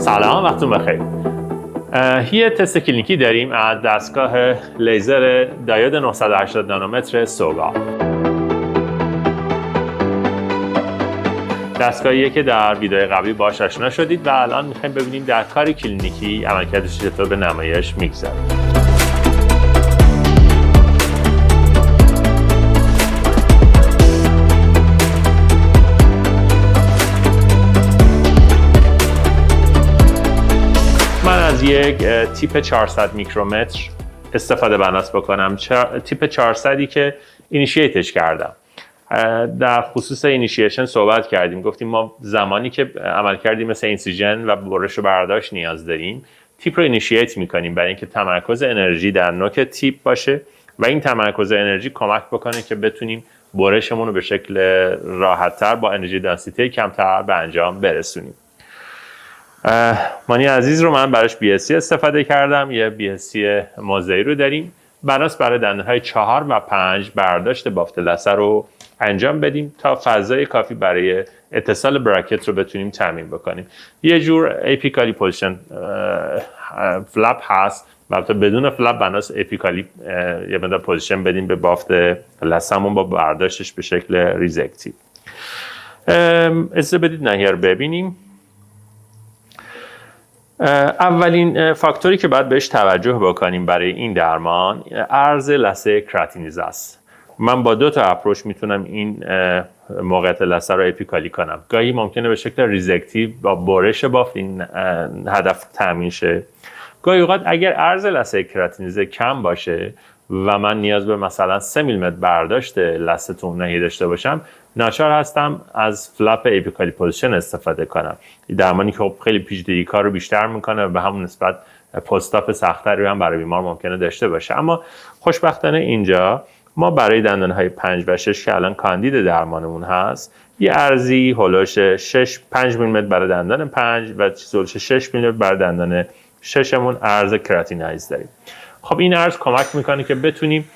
سلام، وقتتون بخیر. یه تست کلینیکی داریم از دستگاه لیزر دایود 980 نانومتر سوگا. دستگاهیه که در ویدیو قبلی باهاش آشنا شدید و الان میخوایم ببینیم در کار کلینیکی عملکردش چطور به نمایش میگذره. من از یک تیپ 400 میکرومتر استفاده بناس بکنم. تیپ 400ی که اینیشیتش کردم. در خصوص اینیشیشن صحبت کردیم، گفتیم ما زمانی که عمل کردیم مثل اینسیژن و برش و برداشت نیاز داریم، تیپ رو اینیشیت میکنیم برای اینکه تمرکز انرژی در نوک تیپ باشه و این تمرکز انرژی کمک بکنه که بتونیم برشمون رو به شکل راحت‌تر با انرژی دنسیتی کمتر به انجام برسونیم. مانی عزیز رو من براش BSC استفاده کردم. یه BSC موضعی رو داریم. بناس برای دندان‌های 4 و 5 برداشت بافت لثه رو انجام بدیم تا فضای کافی برای اتصال براکت رو بتونیم تامین بکنیم. یه جور اپیکالی پوزیشن فلپ هست، البته بدون فلپ بناس اپیکالی یه مقدار پوزیشن بدیم به بافت لثه‌مون با برداشتش به شکل ریزکتیو. اجازه بدید ناحیه رو ببینیم. اولین فاکتوری که باید بهش توجه بکنیم برای این درمان عرض لثه کراتینیزه است. من با 2 تا اپروچ میتونم این موقعیت لثه رو اپیکالی کنم. گاهی ممکنه به شکل ریزکتیو با برش بافت این هدف تامین شه. گاهی اوقات اگر عرض لثه کراتینیزه کم باشه و من نیاز به مثلا 3 میلیمتر برداشت لثه تو ناحیه داشته باشم، ناچار هستم از فلپ اپیکالی پوزیشن استفاده کنم. درمانی که خیلی پیچیدگی کار رو بیشتر میکنه و به همون نسبت پستاپ سخت‌تری هم برای بیمار ممکنه داشته باشه. اما خوشبختانه اینجا ما برای دندان‌های 5 و 6 که الان کاندید درمانمون هست، یه عرضی هولوش 5 میلیمتر برای دندان 5 و هولوش 6 میلیمتر برای دندان 6مون عرض کراتینایز داریم. خب این عرض کمک میکنه که بتونیم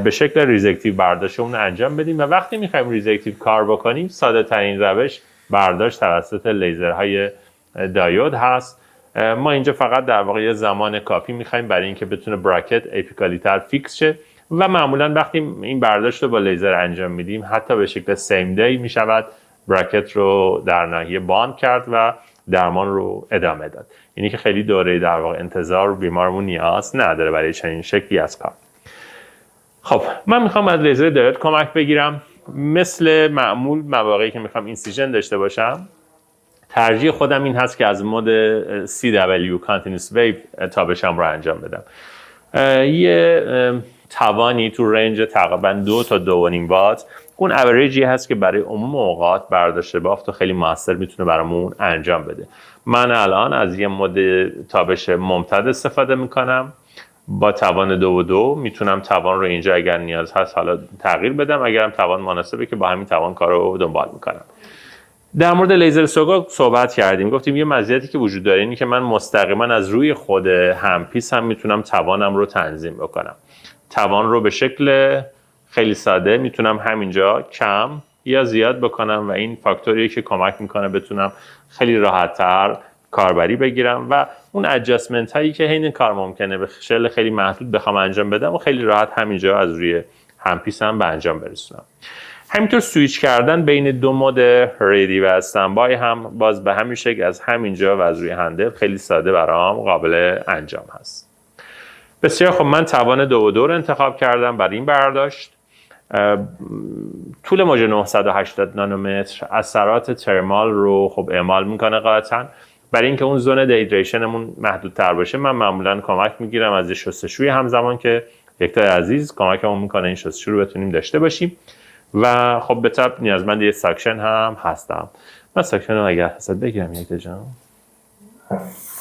به شکل ریزکتیو برداشتمون رو انجام بدیم و وقتی میخوایم ریزکتیو کار بکنیم ساده ترین روش برداشت توسط لیزرهای دایود هست. ما اینجا فقط در واقع یه زمان کافی میخوایم برای اینکه بتونه براکت اپیکالی تر فیکس شه و معمولا وقتی این برداشت رو با لیزر انجام میدیم حتی به شکل سیم دی میشود براکت رو در ناحیه باند کرد و درمان رو ادامه داد. اینی که خیلی دوره در واقع انتظار بیمارمون نیاز نداره برای چنین شکلی از کار. خب من میخوام از لیزر دایود کمک بگیرم. مثل معمول مواقعی که میخوام اینسیژن داشته باشم، ترجیح خودم این هست که از مود CW Continuous Wave تابشم رو انجام بدم. یه توانی تو رنج تقریبا 2 تا 2.5 وات اون اوریجی هست که برای عموم اوقات برداشت بافت خیلی موثر میتونه برامون انجام بده. من الان از یه مود تابش ممتد استفاده میکنم با توان 2.2. میتونم توان رو اینجا اگر نیاز هست حالا تغییر بدم، اگرم توان مناسبه که با همین توان کار رو دنبال میکنم. در مورد لیزر سوگا صحبت کردیم، گفتیم یه مزیتی که وجود داره اینه که من مستقیما از روی خود همپیس هم میتونم توانم رو تنظیم بکنم. توان رو به شکل خیلی ساده میتونم همینجا کم یا زیاد بکنم و این فاکتوریه که کمک میکنه بتونم خیلی راحت‌تر کاربری بگیرم و اون ادجاستمنت هایی که حین کار ممکنه به شکل خیلی محدود بخوام انجام بدم و خیلی راحت همینجا از روی همپیسم به انجام برسونم. همینطور سویچ کردن بین 2 مود ریدی و استنبای هم باز به همین شکل از همینجا و از روی هندل خیلی ساده برام قابل انجام هست. بسیار خب من توان 2.2 رو انتخاب کردم برای این برداشت. طول موج 980 نانومتر اثرات ترمال رو خب اعمال میکنه قاطعاً. برای اینکه اون زون دیهیدریشنمون محدودتر باشه من معمولاً کمک میگیرم از شستشوی همزمان که یکتا عزیز کمکمون میکنه این شستشو رو بتونیم داشته باشیم و خب به طب نیازمند یه ساکشن هم هستم. من ساکشن رو اگر حسد بگیرم یکتا جان.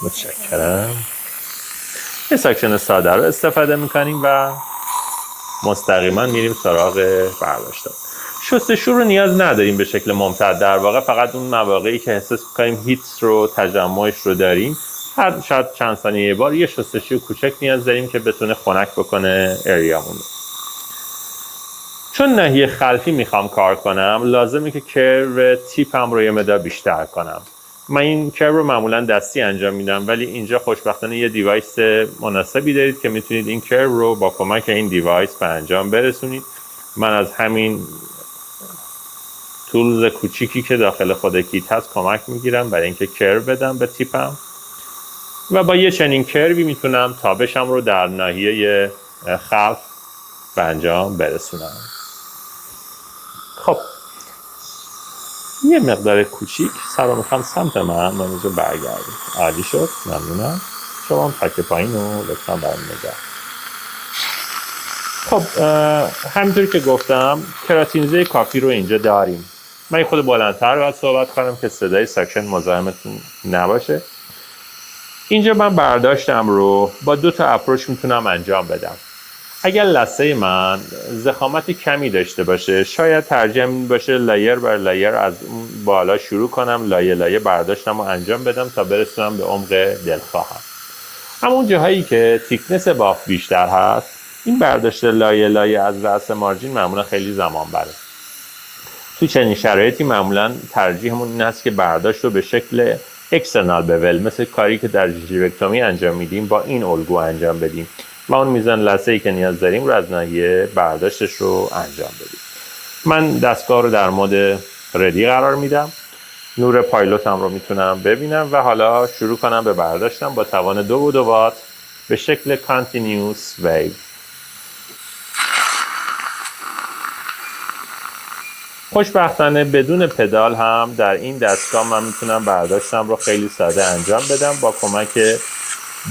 متشکرم. یه ساکشن ساده رو استفاده میکنیم و مستقیما میریم سراغ برداشت. شستشو رو نیاز نداریم به شکل ممتد، در واقع فقط اون مواقعی که احساس کنیم هیت رو تجمعش رو داریم هر شاید چند ثانیه یه بار یه شستشوی کوچک نیاز داریم که بتونه خنک بکنه اریامون. چون ناحیه خلفی میخوام کار کنم لازمه که کرو تیپم رو یه مقدار بیشتر کنم. من این کرو رو معمولا دستی انجام میدم، ولی اینجا خوشبختانه یه دیوایس مناسبی دارید که میتونید این کرو رو با کمک این دیوایس به انجام برسونید. من از همین تولز کوچیکی که داخل خود کیت هست کمک میگیرم برای اینکه کرو بدم به تیپم و با یه چنین کروی میتونم تابشم رو در ناحیه خلف به انجام برسونم. خب یه مقدار کوچیک سر رو میخوام سمت من اینجا برگردیم. عالی شد، ممنونم. شما هم تک پایین رو لطفا برام نگاه. خب همینطور که گفتم کراتینیزه کافی رو اینجا داریم. من خود بلندتر باید صحبت کنم که صدای سکشن مزاحمتون نباشه. اینجا من برداشتم رو با 2 تا اپروچ میتونم انجام بدم. اگر لثه من ضخامت کمی داشته باشه، شاید ترجیح این باشه لایر بر لایر از بالا شروع کنم، لایه لایه برداشتم رو انجام بدم تا برسونم به عمق دلخواهم. همون جاهایی که تیکنس بافت بیشتر هست، این برداشت لایه لایه از رأس مارجین معمولا خیلی زمان بره. تو چنین شرایطی معمولا ترجیحمون این هست که برداشت رو به شکل اکسترنال بول، مثل کاری که در ژیجیوکتومی انجام میدیم، با این الگو انجام بدیم و اون میزان لثه‌ای که نیاز داریم رو از ناحیه برداشتش رو انجام بدیم. من دستگاه رو در مود ردی قرار میدم، نور پایلوتم رو میتونم ببینم و حالا شروع کنم به برداشتم با توان 2 وات به شکل کانتینیوس ویو. خوشبختانه بدون پدال هم در این دستگاه من میتونم برداشتم رو خیلی ساده انجام بدم با کمک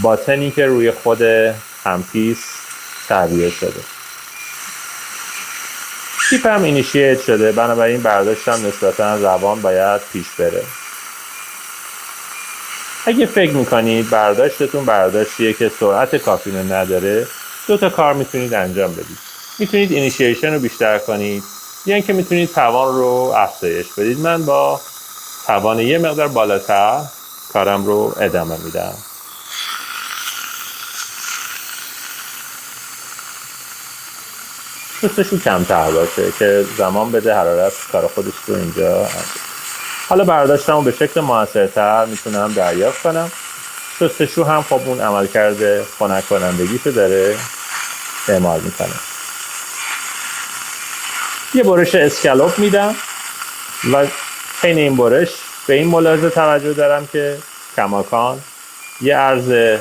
باتنی که روی خود همپیس تعبیه شده. تیپ هم اینیشییت شده، بنابراین برداشتم نسبتا روان باید پیش بره. اگه فکر میکنید برداشتتون برداشتیه که سرعت کافی رو نداره، 2 تا کار میتونید انجام بدید. میتونید اینیشییشن رو بیشتر کنید یا اینکه میتونید توان رو افزایش بدید. من با توان یه مقدار بالاتر کارم رو ادامه میدم. شستشو کمتر باشه که زمان بده حرارت کار خودش رو اینجا انجام. حالا برداشتم رو به شکل موثرتر میتونم دریافت کنم. شستشو هم خب اون عملکرد خنک کنندگیشو داره اعمال میکنه. یه برش اسکالوپ میدم و حین این برش به این ملاحظه توجه دارم که کماکان یه عرض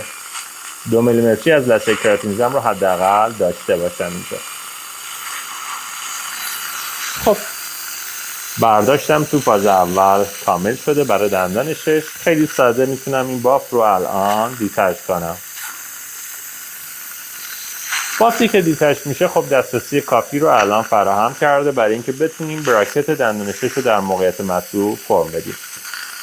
2 میلیمتری از لثه کراتینیزم رو حداقل داشته باشم اینجا. خب برداشتم تو فاز اول کامل شده برای دندان 6. خیلی ساده میتونم این بافت رو الان دیتچ کنم. بافتی که دیتچ میشه خب دسترسی کافی رو الان فراهم کرده برای اینکه بتونیم براکت دندان 6 رو در موقعیت مطلوب فرم بدیم.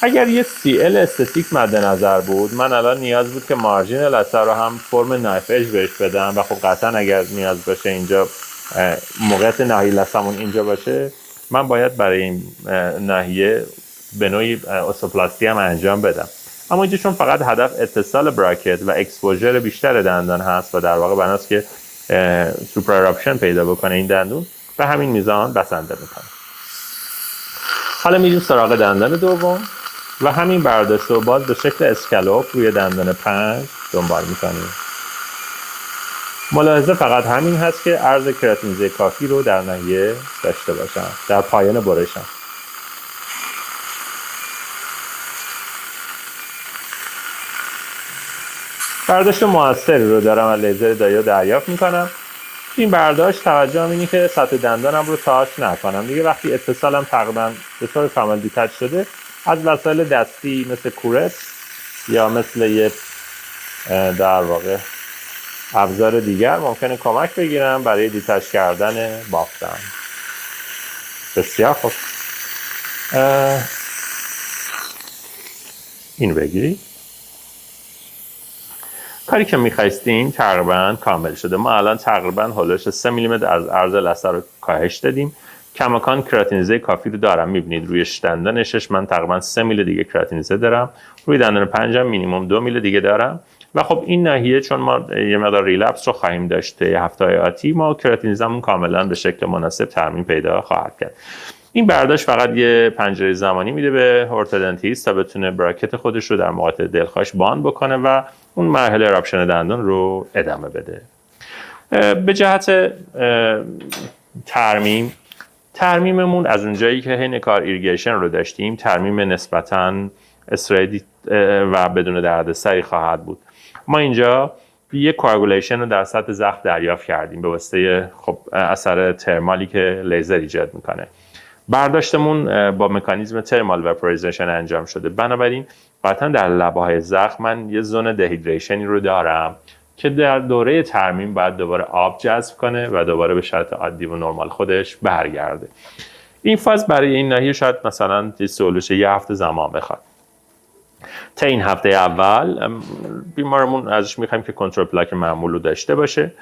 اگر یه CL استاتیک مد نظر بود، من الان نیاز بود که مارجین لثه رو هم فرم نایف اج بهش بدم و خب قطعا اگر نیاز باشه اینجا موقعیت ناحیه لثه‌مون اینجا باشه، من باید برای این ناحیه به نوعی اوستوپلاستی هم انجام بدم. اما اینجا چون فقط هدف اتصال براکت و اکسپوژر بیشتر دندان هست و در واقع بناست که سوپراراپشن پیدا بکنه این دندون، به همین میزان بسنده میکنه. حالا میریم سراغ دندان دوم و همین برداشت رو باز به شکل اسکالوپ روی دندان 5 دنبال میکنیم. ملاحظه فقط همین هست که عرض کراتینیزه کافی رو در ناحیه داشته باشم در پایان برشم. برداشت موثری رو دارم از لیزر دایو دریافت میکنم. این برداشت توجهم اینه که سطح دندانم رو تاچ نکنم دیگه. وقتی اتصالم تقریبا به طور کامل دیتچ شده، از وسایل دستی مثل کورت یا مثل یه در واقع ابزار دیگر ممکنه کمک بگیرم برای دیتچ کردن بافتم. بسیار خوب، این بگیری. کاری که می‌خواستیم تقریبا کامل شده. ما الان تقریبا هولوش 3 میلیمتر از عرض لثه رو کاهش دادیم. کماکان کراتینیزه کافی رو دارم. می‌بینید روی دندان 6 من تقریبا 3 میلی دیگه کراتینیزه دارم. روی دندان 5 هم مینیمم 2 میلی دیگه دارم. و خب این ناحیه چون ما یه مقدار ریلپس رو خواهیم داشت هفته آتی، ما کراتینیزمون کاملا به شکل مناسب ترمیم پیدا خواهد کرد. این برداشت فقط یه پنجره زمانی میده به ارتودنتیست تا بتونه براکت خودش رو در مقاطع دلخواش باند بکنه و اون مرحله اراپشن دندان رو ادامه بده. به جهت ترمیممون از اونجایی که حین کار ایرگیشن رو داشتیم، ترمیم نسبتاً استریت و بدون دردسری خواهد بود. ما اینجا یک کوآگولیشن رو در سطح زخم دریافت کردیم به واسطه اثر ترمالی که لیزر ایجاد میکنه. برداشتمون با مکانیزم ترمال وپوریزیشن انجام شده، بنابراین قطعا در لبه‌های زخم من یه زون دهیدریشنی رو دارم که در دوره ترمیم باید دوباره آب جذب کنه و دوباره به شرط عادی و نرمال خودش برگرده. این فاز برای این ناحیه شاید مثلا سولوش یه هفته زمان بخواد. تا این هفته اول بیمارمون ازش میخوایم که کنترل پلاک معمول رو داشته باشه.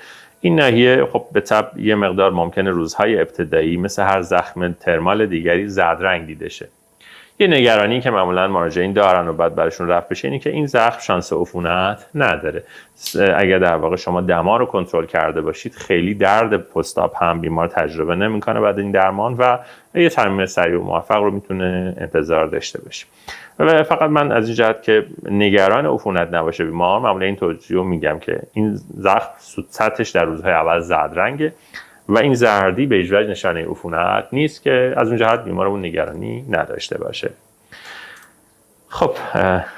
این ناحیه خب به طب یه مقدار ممکنه روزهای ابتدایی مثل هر زخم ترمال دیگری زرد رنگ دیده شه. یه نگرانی که معمولا مراجعین دارن و بعد براشون رفت بشه اینه که این زخم شانس عفونت نداره. اگر در واقع شما دما رو کنترل کرده باشید، خیلی درد پستاپ هم بیمار تجربه نمیکنه بعد این درمان و یه ترمیم سریع و موفق رو میتونه انتظار داشته باشه. و فقط من از این جهت که نگران عفونت نباشه بیمار، معمولا این توضیح رو میگم که این زخم سطحش در روزهای اول زرد رنگه و این زردی به هیچ وجه نشانه عفونت نیست که از اون جهت بیمارمون نگرانی نداشته باشه. خب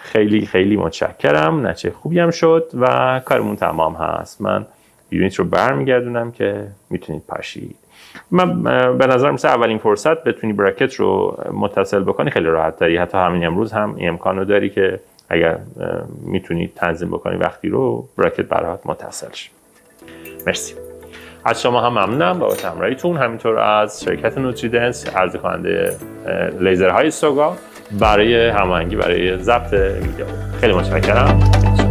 خیلی خیلی متشکرم، نتیجه خوبی هم شد و کارمون تمام هست. من یونیت رو برمیگردونم که میتونید پاشید. من به نظرم مثل اولین فرصت بتونی براکت رو متصل بکنی خیلی راحت داری. حتی همین امروز هم این امکان رو داری که اگر میتونید تنظیم بکنی وقتی رو براکت برات متصل شه. مرسی. از شما هم ممنونم بابت همراهیتون، همینطور از شرکت نوتریدنس عرضه کننده لیزرهای سوگا برای هماهنگی برای ضبط ویدیو. خیلی متشکرم.